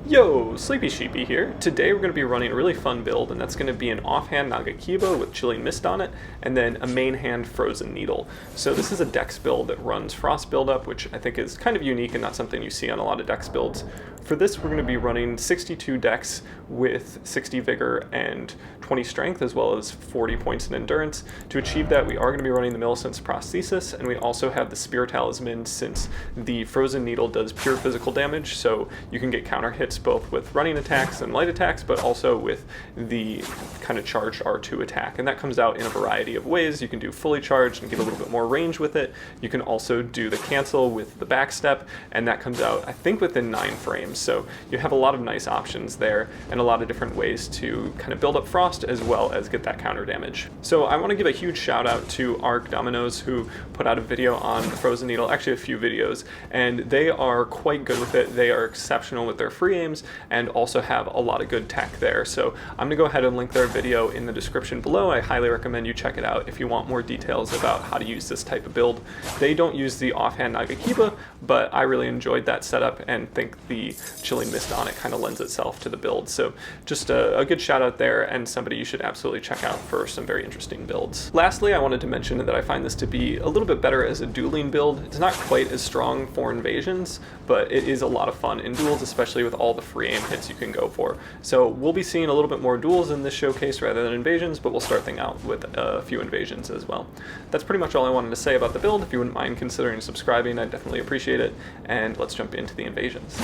Yo, Sleepy Sheepy here. Today we're going to be running a really fun build, and that's going to be an offhand nagakiba with Chilling Mist on it, and then a main hand Frozen Needle. So this is a dex build that runs Frost buildup, which I think is kind of unique and not something you see on a lot of dex builds. For this, we're going to be running 62 dex with 60 vigor and 20 strength, as well as 40 points in endurance. To achieve that, we are going to be running the Millicent's prosthesis, and we also have the Spear Talisman, since the Frozen Needle does pure physical damage, so you can get counter hits both with running attacks and light attacks, but also with the kind of charged R2 attack. And that comes out in a variety of ways. You can do fully charged and get a little bit more range with it. You can also do the cancel with the backstep, and that comes out, I think, within 9 frames. So you have a lot of nice options there and a lot of different ways to kind of build up Frost as well as get that counter damage. So I want to give a huge shout out to Arc Dominoes, who put out a video on the Frozen Needle, actually a few videos, and they are quite good with it. They are exceptional with their free aims and also have a lot of good tech there. So I'm gonna go ahead and link their video in the description below. I highly recommend you check it out if you want more details about how to use this type of build. They don't use the offhand nagakiba, but I really enjoyed that setup and think the Chilling Mist on it kind of lends itself to the build. So just a good shout out there, and somebody you should absolutely check out for some very interesting builds. Lastly, I wanted to mention that I find this to be a little bit better as a dueling build. It's not quite as strong for invasions, but it is a lot of fun in duels, especially with all the free aim hits you can go for. So we'll be seeing a little bit more duels in this showcase rather than invasions, but we'll start things out with a few invasions as well. That's pretty much all I wanted to say about the build. If you wouldn't mind considering subscribing, I'd definitely appreciate it. And let's jump into the invasions.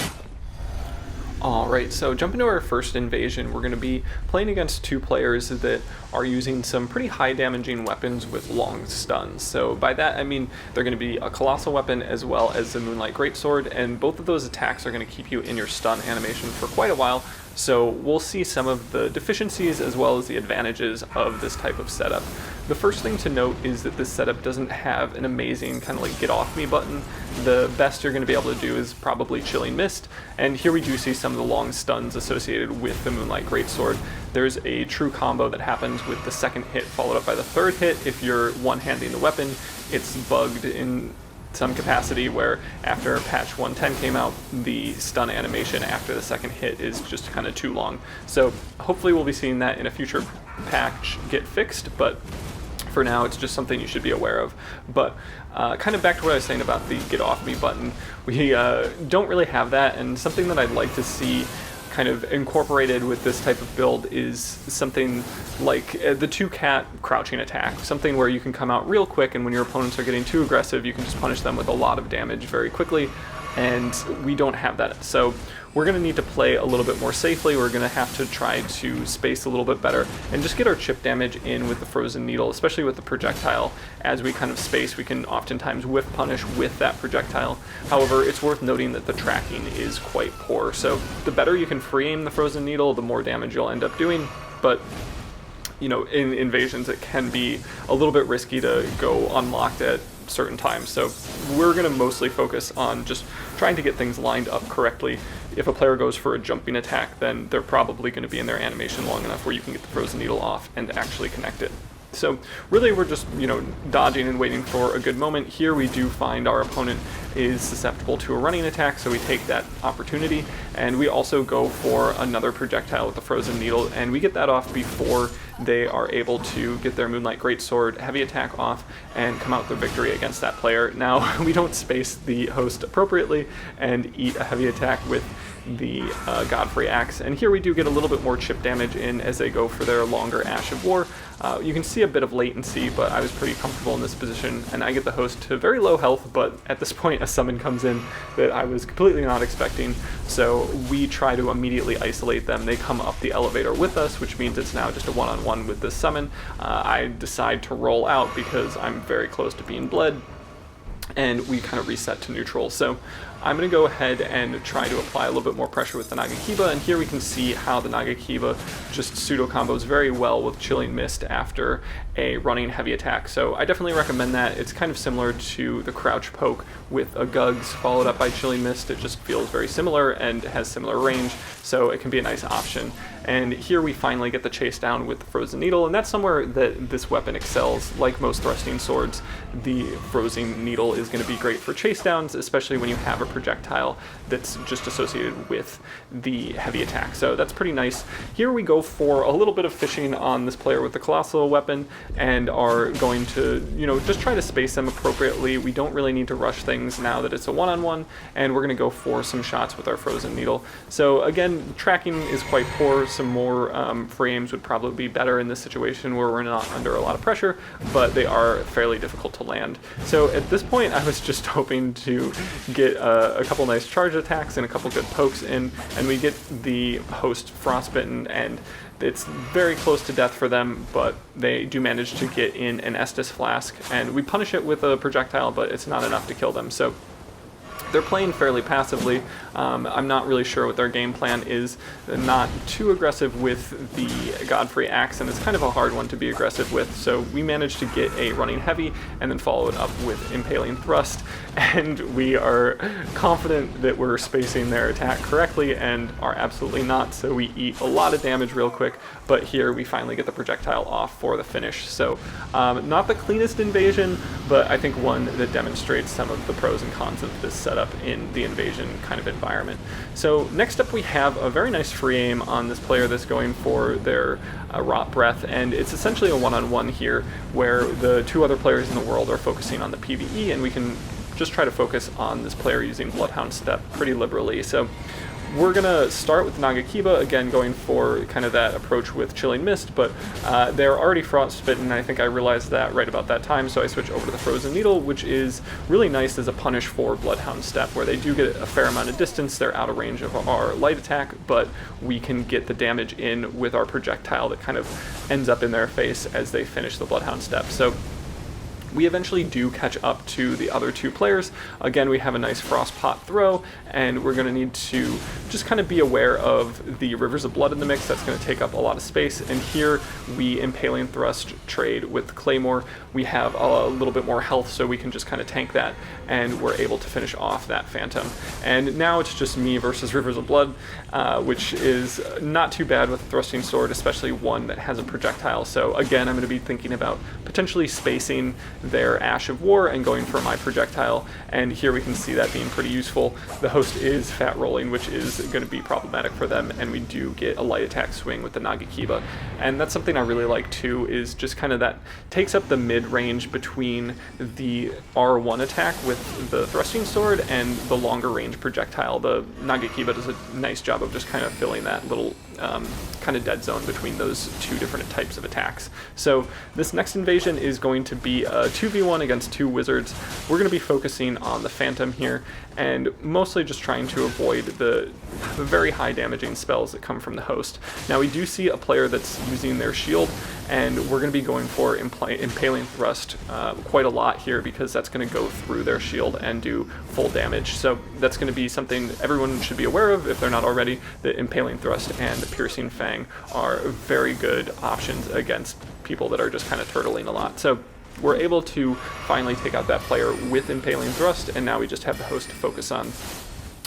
Alright, so jumping to our first invasion, we're going to be playing against two players that are using some pretty high damaging weapons with long stuns. So by that I mean they're going to be a colossal weapon as well as the Moonlight Greatsword, and both of those attacks are going to keep you in your stun animation for quite a while. So we'll see some of the deficiencies as well as the advantages of this type of setup. The first thing to note is that this setup doesn't have an amazing kind of like get off me button. The best you're going to be able to do is probably Chilling Mist, and here we do see some of the long stuns associated with the Moonlight Greatsword. There's a true combo that happens with the second hit followed up by the third hit. If you're one-handing the weapon, it's bugged in some capacity where after patch 110 came out, the stun animation after the second hit is just kind of too long. So hopefully we'll be seeing that in a future patch get fixed, but for now it's just something you should be aware of. But kind of back to what I was saying about the get off me button, we don't really have that, and something that I'd like to see kind of incorporated with this type of build is something like the two-cat crouching attack, something where you can come out real quick, and when your opponents are getting too aggressive you can just punish them with a lot of damage very quickly, and we don't have that. So we're going to need to play a little bit more safely. We're going to have to try to space a little bit better and just get our chip damage in with the Frozen Needle, especially with the projectile. As we kind of space, we can oftentimes whiff punish with that projectile. However, it's worth noting that the tracking is quite poor. So the better you can free aim the Frozen Needle, the more damage you'll end up doing. But you know, in invasions it can be a little bit risky to go unlocked at certain times. So we're going to mostly focus on just trying to get things lined up correctly. If a player goes for a jumping attack, then they're probably going to be in their animation long enough where you can get the Frozen Needle off and actually connect it. So really we're just, you know, dodging and waiting for a good moment. Here we do find our opponent is susceptible to a running attack, so we take that opportunity, and we also go for another projectile with the Frozen Needle, and we get that off before they are able to get their Moonlight Greatsword heavy attack off and come out with victory against that player. Now, we don't space the host appropriately and eat a heavy attack with the Godfrey Axe, and here we do get a little bit more chip damage in as they go for their longer Ash of War. You can see a bit of latency, but I was pretty comfortable in this position, and I get the host to very low health, but at this point a summon comes in that I was completely not expecting, so we try to immediately isolate them. They come up the elevator with us, which means it's now just a one-on-one with this summon. I decide to roll out because I'm very close to being bled, and we kind of reset to neutral. So I'm going to go ahead and try to apply a little bit more pressure with the nagakiba, and here we can see how the nagakiba just pseudo combos very well with Chilling Mist after a running heavy attack. So I definitely recommend that. It's kind of similar to the crouch poke with a Gugs followed up by Chilling Mist. It just feels very similar and has similar range, so it can be a nice option. And here we finally get the chase down with the Frozen Needle, and that's somewhere that this weapon excels. Like most thrusting swords, the Frozen Needle is going to be great for chase downs, especially when you have a projectile that's just associated with the heavy attack. So that's pretty nice. Here we go for a little bit of fishing on this player with the colossal weapon, and are going to, just try to space them appropriately. We don't really need to rush things now that it's a one-on-one, and we're going to go for some shots with our frozen needle. So again, tracking is quite poor. Some more frames would probably be better in this situation where we're not under a lot of pressure, but they are fairly difficult to land. So at this point, I was just hoping to get a couple nice charge attacks and a couple good pokes in, and we get the host frostbitten, and it's very close to death for them, but they do manage to get in an Estus flask, and we punish it with a projectile, but it's not enough to kill them. So they're playing fairly passively. I'm not really sure what their game plan is. They're not too aggressive with the Godfrey Axe, and it's kind of a hard one to be aggressive with. So we managed to get a running heavy and then follow it up with impaling thrust, and we are confident that we're spacing their attack correctly and are absolutely not. So we eat a lot of damage real quick, but here we finally get the projectile off for the finish. So not the cleanest invasion, but I think one that demonstrates some of the pros and cons of this setup in the invasion kind of environment. So next up we have a very nice free aim on this player that's going for their Rot Breath, and it's essentially a one-on-one here where the two other players in the world are focusing on the PvE, and we can just try to focus on this player using Bloodhound Step pretty liberally. So we're going to start with Nagakiba, again going for kind of that approach with Chilling Mist, but they're already frostbitten, and I think I realized that right about that time, so I switch over to the Frozen Needle, which is really nice as a punish for Bloodhound Step, where they do get a fair amount of distance. They're out of range of our light attack, but we can get the damage in with our projectile that kind of ends up in their face as they finish the Bloodhound Step. So we eventually do catch up to the other two players. Again, we have a nice Frost Pot throw, and we're going to need to just kind of be aware of the Rivers of Blood in the mix. That's going to take up a lot of space, and here we Impaling Thrust trade with Claymore. We have a little bit more health, so we can just kind of tank that, and we're able to finish off that Phantom. And now it's just me versus Rivers of Blood, which is not too bad with a Thrusting Sword, especially one that has a projectile. So again, I'm going to be thinking about potentially spacing their Ash of War and going for my projectile, and here we can see that being pretty useful. The host is fat rolling, which is going to be problematic for them, and we do get a light attack swing with the Nagakiba, and that's something I really like too, is just kind of that takes up the mid-range between the R1 attack with the Thrusting Sword and the longer range projectile. The Nagakiba does a nice job of just kind of filling that little kind of dead zone between those two different types of attacks. So this next invasion is going to be a 2v1 against two wizards. We're going to be focusing on the Phantom here, and mostly just trying to avoid the very high damaging spells that come from the host. Now we do see a player that's using their shield, and we're going to be going for Impaling Thrust quite a lot here, because that's going to go through their shield and do full damage. So that's going to be something everyone should be aware of if they're not already, that Impaling Thrust and Piercing Fang are very good options against people that are just kind of turtling a lot. So we're able to finally take out that player with Impaling Thrust, and now we just have the host to focus on.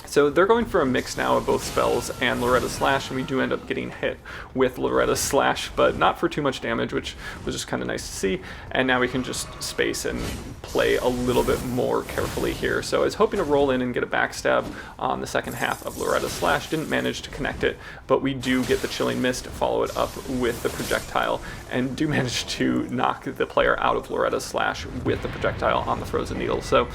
So they're going for a mix now of both spells and Loretta's Slash, and we do end up getting hit with Loretta's Slash, but not for too much damage, which was just kind of nice to see. And now we can just space and play a little bit more carefully here. So I was hoping to roll in and get a backstab on the second half of Loretta's Slash. Didn't manage to connect it, but we do get the Chilling Mist to follow it up with the projectile, and do manage to knock the player out of Loretta's Slash with the projectile on the Frozen Needle. So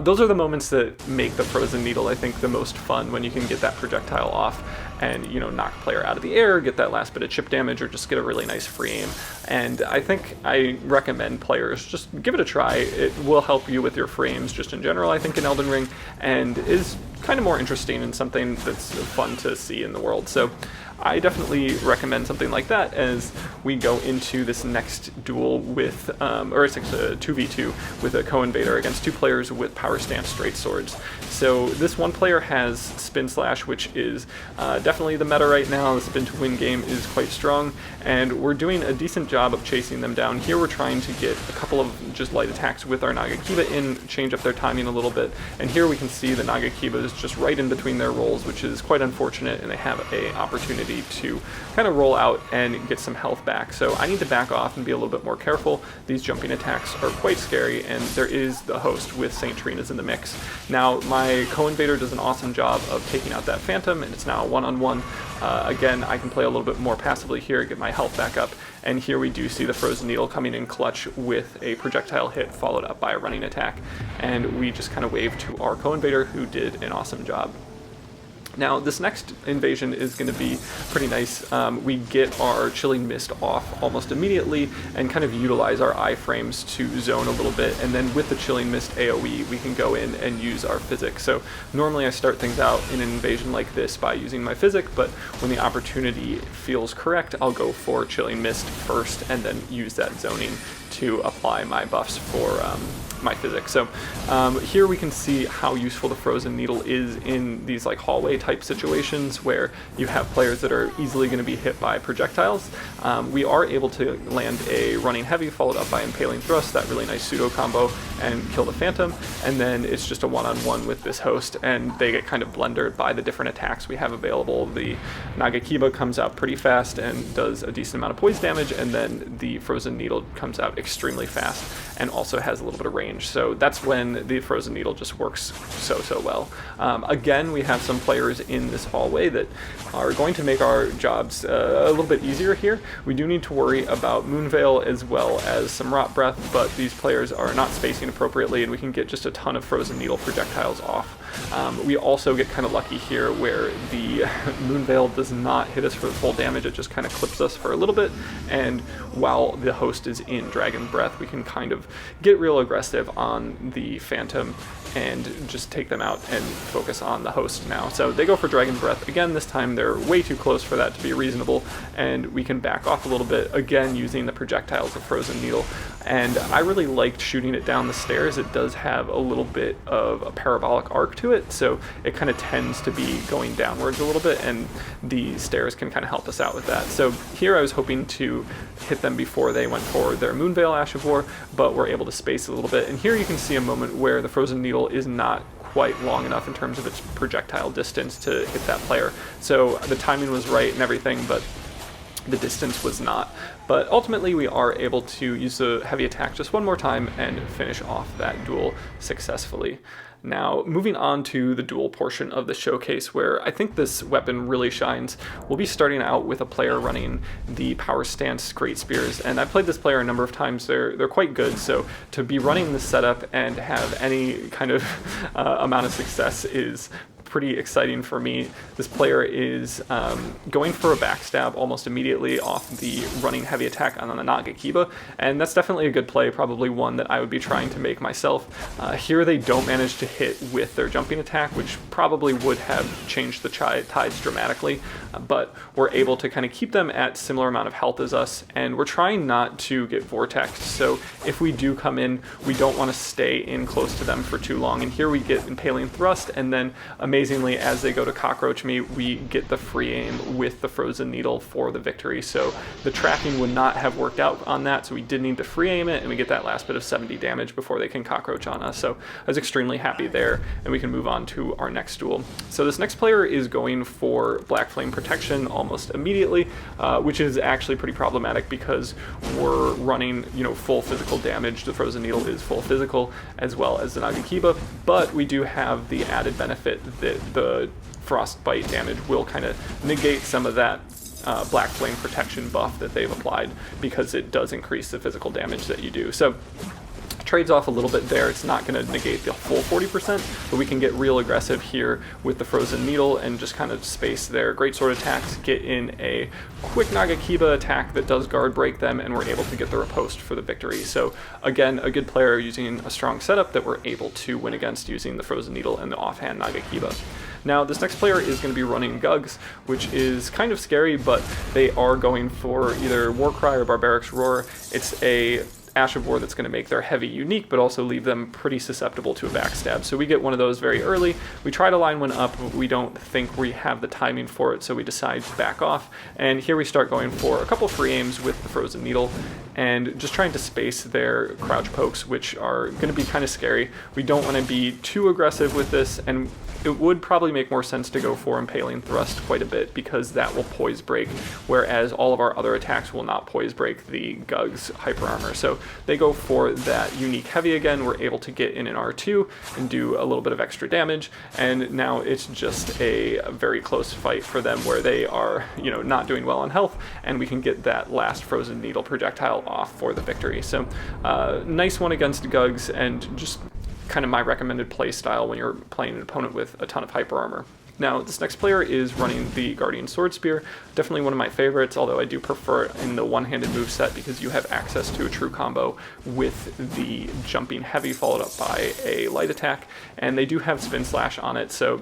those are the moments that make the Frozen Needle, I think, the most fun, when you can get that projectile off and, knock a player out of the air, get that last bit of chip damage, or just get a really nice free aim. And I think I recommend players just give it a try. It will help you with your frames just in general, I think, in Elden Ring, and is kind of more interesting and something that's fun to see in the world. So I definitely recommend something like that as we go into this next duel with, or it's a 2v2 with a co-invader against two players with power stance straight swords. So this one player has Spin Slash, which is definitely the meta right now. The spin to win game is quite strong, and we're doing a decent job of chasing them down. Here we're trying to get a couple of just light attacks with our Nagakiba in, change up their timing a little bit, and here we can see the Nagakiba is just right in between their rolls, which is quite unfortunate, and they have a opportunity opportunity to kind of roll out and get some health back. So I need to back off and be a little bit more careful. These jumping attacks are quite scary, and there is the host with St. Trina's in the mix. Now, my co-invader does an awesome job of taking out that phantom, and it's now a one-on-one. Again, I can play a little bit more passively here, get my health back up, and here we do see the Frozen Needle coming in clutch with a projectile hit followed up by a running attack, and we just kind of wave to our co-invader, who did an awesome job. Now, this next invasion is going to be pretty nice. We get our Chilling Mist off almost immediately and kind of utilize our iframes to zone a little bit, and then with the Chilling Mist AoE, we can go in and use our physic. So normally I start things out in an invasion like this by using my physic, but when the opportunity feels correct, I'll go for Chilling Mist first and then use that zoning to apply my buffs for my physics. So here we can see how useful the Frozen Needle is in these like hallway type situations where you have players that are easily going to be hit by projectiles. We are able to land a running heavy followed up by impaling thrust, that really nice pseudo combo, and kill the phantom, and then it's just a one-on-one with this host, and they get kind of blundered by the different attacks we have available. The nagakiba comes out pretty fast and does a decent amount of poise damage, and then the Frozen Needle comes out extremely fast and also has a little bit of range. So that's when the Frozen Needle just works so well. Again, we have some players in this hallway that are going to make our jobs a little bit easier here. We do need to worry about Moonveil as well as some Rot Breath, but these players are not spacing appropriately, and we can get just a ton of Frozen Needle projectiles off. We also get kind of lucky here where the Moonveil does not hit us for the full damage, it just kind of clips us for a little bit, and while the host is in Dragon Breath, we can kind of get real aggressive on the Phantom and just take them out and focus on the host now. So they go for Dragon Breath again. This time they're way too close for that to be reasonable, and we can back off a little bit, again using the projectiles of Frozen Needle. And I really liked shooting it down the stairs. It does have a little bit of a parabolic arc to it, so it kind of tends to be going downwards a little bit, and the stairs can kind of help us out with that. So here I was hoping to hit them before they went for their Moonveil Ash of War, but we're able to space a little bit. And here you can see a moment where the Frozen Needle is not quite long enough in terms of its projectile distance to hit that player. So the timing was right and everything, but the distance was not. But ultimately we are able to use the heavy attack just one more time and finish off that duel successfully. Now, moving on to the duel portion of the showcase, where I think this weapon really shines. We'll be starting out with a player running the Power Stance Great Spears, and I've played this player a number of times. They're quite good, so to be running this setup and have any kind of amount of success is pretty exciting for me. This player is going for a backstab almost immediately off the running heavy attack on the nagakiba, and that's definitely a good play, probably one that I would be trying to make myself. Here they don't manage to hit with their jumping attack, which probably would have changed the tides dramatically, but we're able to kind of keep them at similar amount of health as us, and we're trying not to get vortexed. So if we do come in, we don't want to stay in close to them for too long, and here we get Impaling Thrust, and then amazingly, as they go to cockroach me, we get the free aim with the Frozen Needle for the victory. So the tracking would not have worked out on that, so we did need to free aim it, and we get that last bit of 70 damage before they can cockroach on us. So I was extremely happy there, and we can move on to our next duel. So this next player is going for Black Flame Protection almost immediately, which is actually pretty problematic because we're running, full physical damage. The Frozen Needle is full physical as well as the nagakiba, but we do have the added benefit that the frostbite damage will kind of negate some of that Black Flame Protection buff that they've applied, because it does increase the physical damage that you do. So trades off a little bit there. It's not going to negate the full 40%, but we can get real aggressive here with the Frozen Needle and just kind of space their greatsword attacks, get in a quick nagakiba attack that does guard break them, and we're able to get the riposte for the victory. So again, a good player using a strong setup that we're able to win against using the Frozen Needle and the offhand nagakiba. Now, this next player is going to be running Gugs, which is kind of scary, but they are going for either Warcry or Barbaric's Roar. It's a Ash of War that's going to make their heavy unique, but also leave them pretty susceptible to a backstab. So we get one of those very early. We try to line one up, but we don't think we have the timing for it, so we decide to back off. And here we start going for a couple free aims with the Frozen Needle, and just trying to space their crouch pokes, which are going to be kind of scary. We don't want to be too aggressive with this, and it would probably make more sense to go for Impaling Thrust quite a bit, because that will poise break, whereas all of our other attacks will not poise break the Gug's hyper armor. So they go for that unique heavy again. We're able to get in an R2 and do a little bit of extra damage, and now it's just a very close fight for them where they are, you know, not doing well on health, and we can get that last Frozen Needle projectile off for the victory. So nice one against Gugs, and just kind of my recommended play style when you're playing an opponent with a ton of hyper armor. Now, this next player is running the Guardian Sword Spear, definitely one of my favorites, although I do prefer it in the one-handed moveset because you have access to a true combo with the jumping heavy followed up by a light attack, and they do have Spin Slash on it, so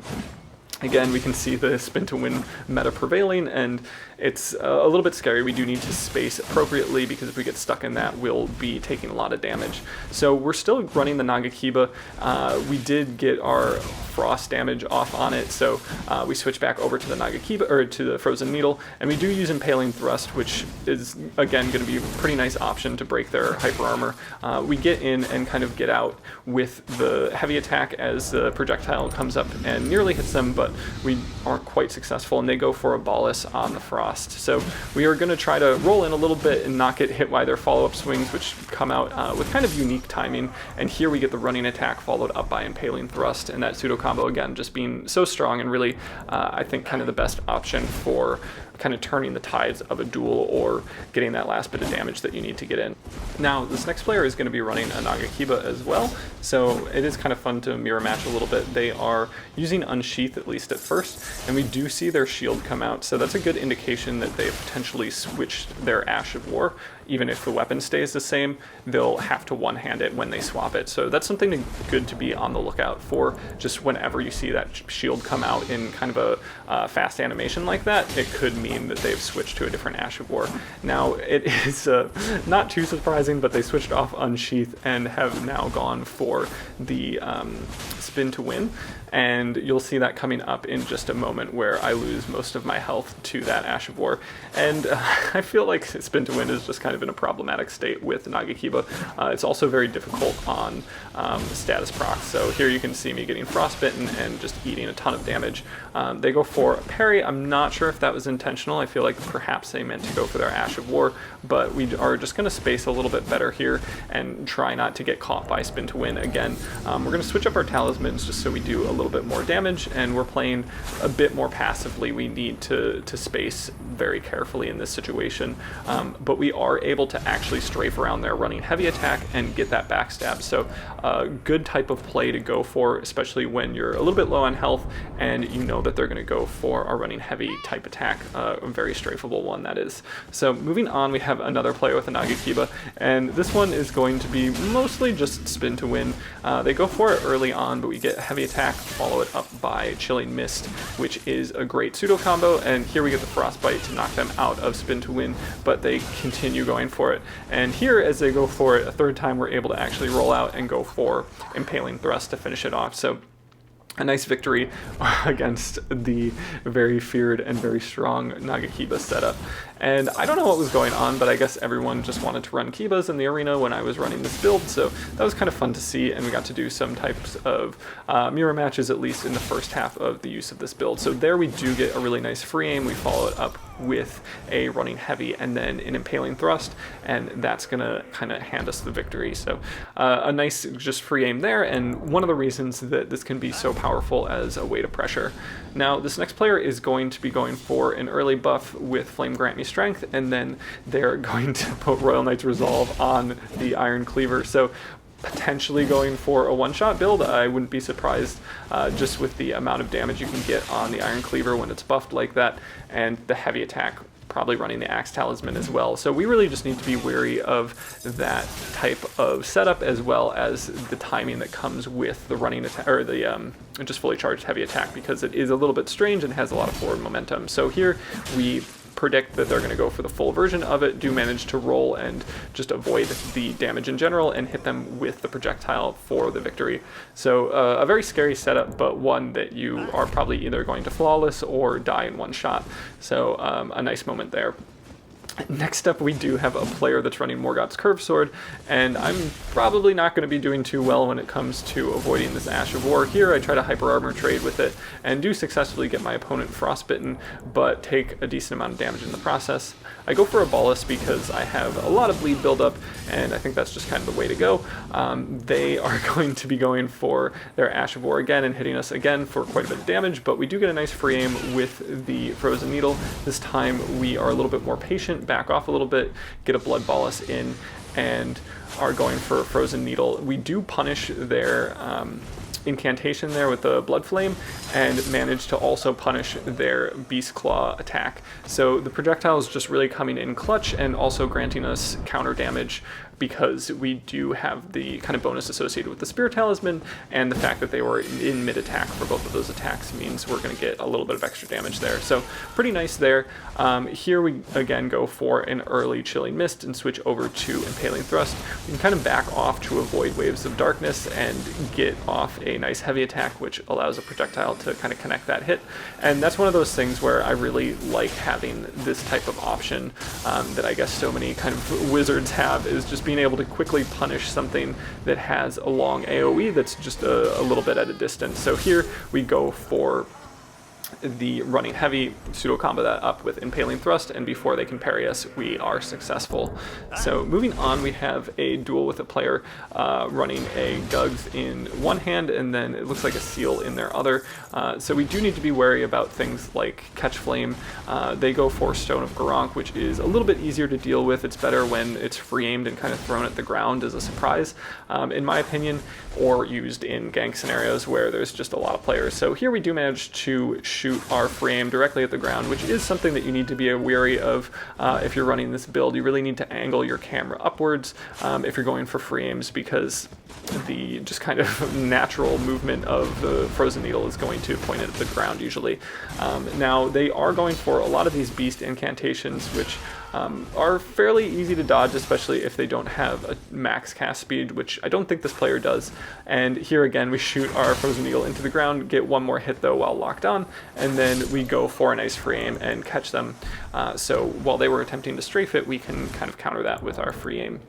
again, we can see the spin to win meta prevailing, and it's a little bit scary. We do need to space appropriately, because if we get stuck in that, we'll be taking a lot of damage. So we're still running the Nagakiba. We did get our frost damage off on it, so we switch back over to the Nagakiba, or to the Frozen Needle, and we do use Impaling Thrust, which is again going to be a pretty nice option to break their hyper armor. We get in and kind of get out with the heavy attack as the projectile comes up and nearly hits them, but we aren't quite successful, and they go for a Bolus on the frost. So we are going to try to roll in a little bit and not get hit by their follow-up swings, which come out with kind of unique timing, and here we get the running attack followed up by Impaling Thrust, and that pseudo combo again just being so strong, and really I think kind of the best option for kind of turning the tides of a duel or getting that last bit of damage that you need to get in. Now, this next player is going to be running a Nagakiba as well, so it is kind of fun to mirror match a little bit. They are using Unsheath, at least at first, and we do see their shield come out, so that's a good indication that they've potentially switched their Ash of War. Even if the weapon stays the same, they'll have to one-hand it when they swap it. So that's something good to be on the lookout for, just whenever you see that shield come out in kind of a fast animation like that, it could mean that they've switched to a different Ash of War. Now, it is not too surprising, but they switched off Unsheath and have now gone for the Spin to Win, and you'll see that coming up in just a moment, where I lose most of my health to that Ash of War, and I feel like Spin to Win is just kind of in a problematic state with Nagakiba. It's also very difficult on status procs, so here you can see me getting frostbitten and just eating a ton of damage. They go for a parry. I'm not sure if that was intentional. I feel like perhaps they meant to go for their Ash of War, but we are just going to space a little bit better here and try not to get caught by Spin to Win again. We're going to switch up our talismans just so we do a little bit more damage, and we're playing a bit more passively. We need to space very carefully in this situation, but we are able to actually strafe around their running heavy attack and get that backstab. So a good type of play to go for, especially when you're a little bit low on health and you know that they're going to go for a running heavy type attack, a very strafable one that is. So moving on, we have another player with a Nagakiba, and this one is going to be mostly just Spin to Win. They go for it early on, but we get a heavy attack, follow it up by Chilling Mist, which is a great pseudo combo, and here we get the Frostbite to knock them out of Spin to Win, but they continue going for it. And here, as they go for it a third time, we're able to actually roll out and go for Impaling Thrust to finish it off. So a nice victory against the very feared and very strong Nagakiba setup. And I don't know what was going on, but I guess everyone just wanted to run Kibas in the arena when I was running this build, so that was kind of fun to see, and we got to do some types of mirror matches, at least in the first half of the use of this build. So there we do get a really nice free aim. We follow it up with a running heavy and then an Impaling Thrust, and that's gonna kind of hand us the victory. So a nice just free aim there, and one of the reasons that this can be so powerful as a way to pressure. Now, this next player is going to be going for an early buff with Flame Grant Me Strength, and then they're going to put Royal Knight's Resolve on the Iron Cleaver. So potentially going for a one-shot build. I wouldn't be surprised just with the amount of damage you can get on the Iron Cleaver when it's buffed like that, and the heavy attack probably running the Axe Talisman as well. So we really just need to be wary of that type of setup, as well as the timing that comes with the running attack, or the just fully charged heavy attack, because it is a little bit strange and has a lot of forward momentum. So here we predict that they're going to go for the full version of it, do manage to roll and just avoid the damage in general and hit them with the projectile for the victory. So a very scary setup, but one that you are probably either going to flawless or die in one shot. So a nice moment there. Next up, we do have a player that's running Morgoth's Curved Sword, and I'm probably not going to be doing too well when it comes to avoiding this Ash of War. Here, I try to Hyper Armor trade with it, and do successfully get my opponent frostbitten, but take a decent amount of damage in the process. I go for a Ballast because I have a lot of bleed buildup, and I think that's just kind of the way to go. They are going to be going for their Ash of War again and hitting us again for quite a bit of damage, but we do get a nice free aim with the Frozen Needle. This time, we are a little bit more patient, back off a little bit, get a Blood Ballast in, and are going for a Frozen Needle. We do punish their incantation there with the Blood Flame, and manage to also punish their Beast Claw attack. So the projectile is just really coming in clutch and also granting us counter damage, because we do have the kind of bonus associated with the Spirit Talisman, and the fact that they were in mid-attack for both of those attacks means we're going to get a little bit of extra damage there. So pretty nice there. Here we again go for an early Chilling Mist and switch over to Impaling Thrust. We can kind of back off to avoid Waves of Darkness and get off a nice heavy attack, which allows a projectile to kind of connect that hit. And that's one of those things where I really like having this type of option that I guess so many kind of wizards have, is just being able to quickly punish something that has a long AoE that's just a little bit at a distance. So here we go for the running heavy, pseudo combo that up with Impaling Thrust, and before they can parry us, we are successful. So moving on, we have a duel with a player running a Gugs in one hand, and then it looks like a Seal in their other. So we do need to be wary about things like Catch Flame. They go for Stone of Garank, which is a little bit easier to deal with. It's better when it's free aimed and kind of thrown at the ground as a surprise, in my opinion, or used in gank scenarios where there's just a lot of players. So here we do manage to shoot our free aim directly at the ground, which is something that you need to be wary of if you're running this build. You really need to angle your camera upwards if you're going for free aims, because the just kind of natural movement of the Frozen Needle is going to point it at the ground usually. Now they are going for a lot of these beast incantations, which are fairly easy to dodge, especially if they don't have a max cast speed, which I don't think this player does. And here again, we shoot our Frozen Needle into the ground, get one more hit though while locked on, and then we go for a nice free aim and catch them. So while they were attempting to strafe it, we can kind of counter that with our free aim.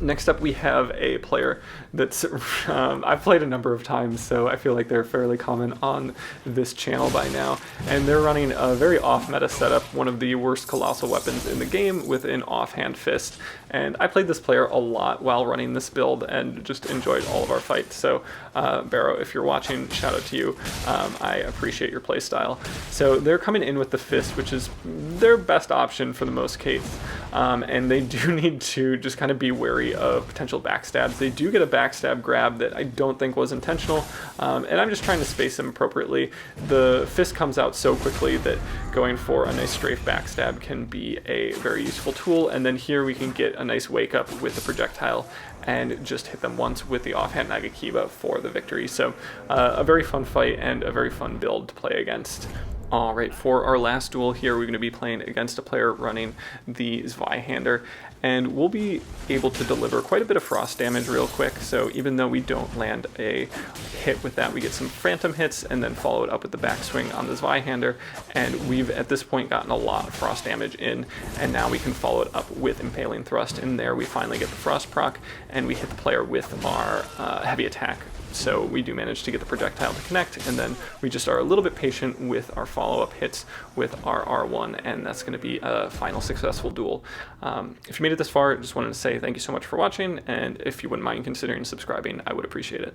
Next up, we have a player that's I've played a number of times, so I feel like they're fairly common on this channel by now. And they're running a very off-meta setup, one of the worst colossal weapons in the game, with an offhand fist. And I played this player a lot while running this build and just enjoyed all of our fights. So Barrow, if you're watching, shout out to you. I appreciate your playstyle. So they're coming in with the fist, which is their best option for the most case. And they do need to just kind of be wary of potential backstabs. They do get a backstab grab that I don't think was intentional, and I'm just trying to space them appropriately. The fist comes out so quickly that going for a nice strafe backstab can be a very useful tool, and then here we can get a nice wake up with the projectile and just hit them once with the offhand nagakiba for the victory. So a very fun fight and a very fun build to play against. Alright, for our last duel here, we're going to be playing against a player running the Zweihander, and we'll be able to deliver quite a bit of frost damage real quick. So even though we don't land a hit with that, we get some phantom hits and then follow it up with the backswing on the Zweihander, and we've at this point gotten a lot of frost damage in, and now we can follow it up with Impaling Thrust. In there we finally get the frost proc, and we hit the player with our heavy attack. So we do manage to get the projectile to connect, and then we just are a little bit patient with our follow-up hits with our R1, and that's going to be a final successful duel. If you made it this far, just wanted to say thank you so much for watching, and if you wouldn't mind considering subscribing, I would appreciate it.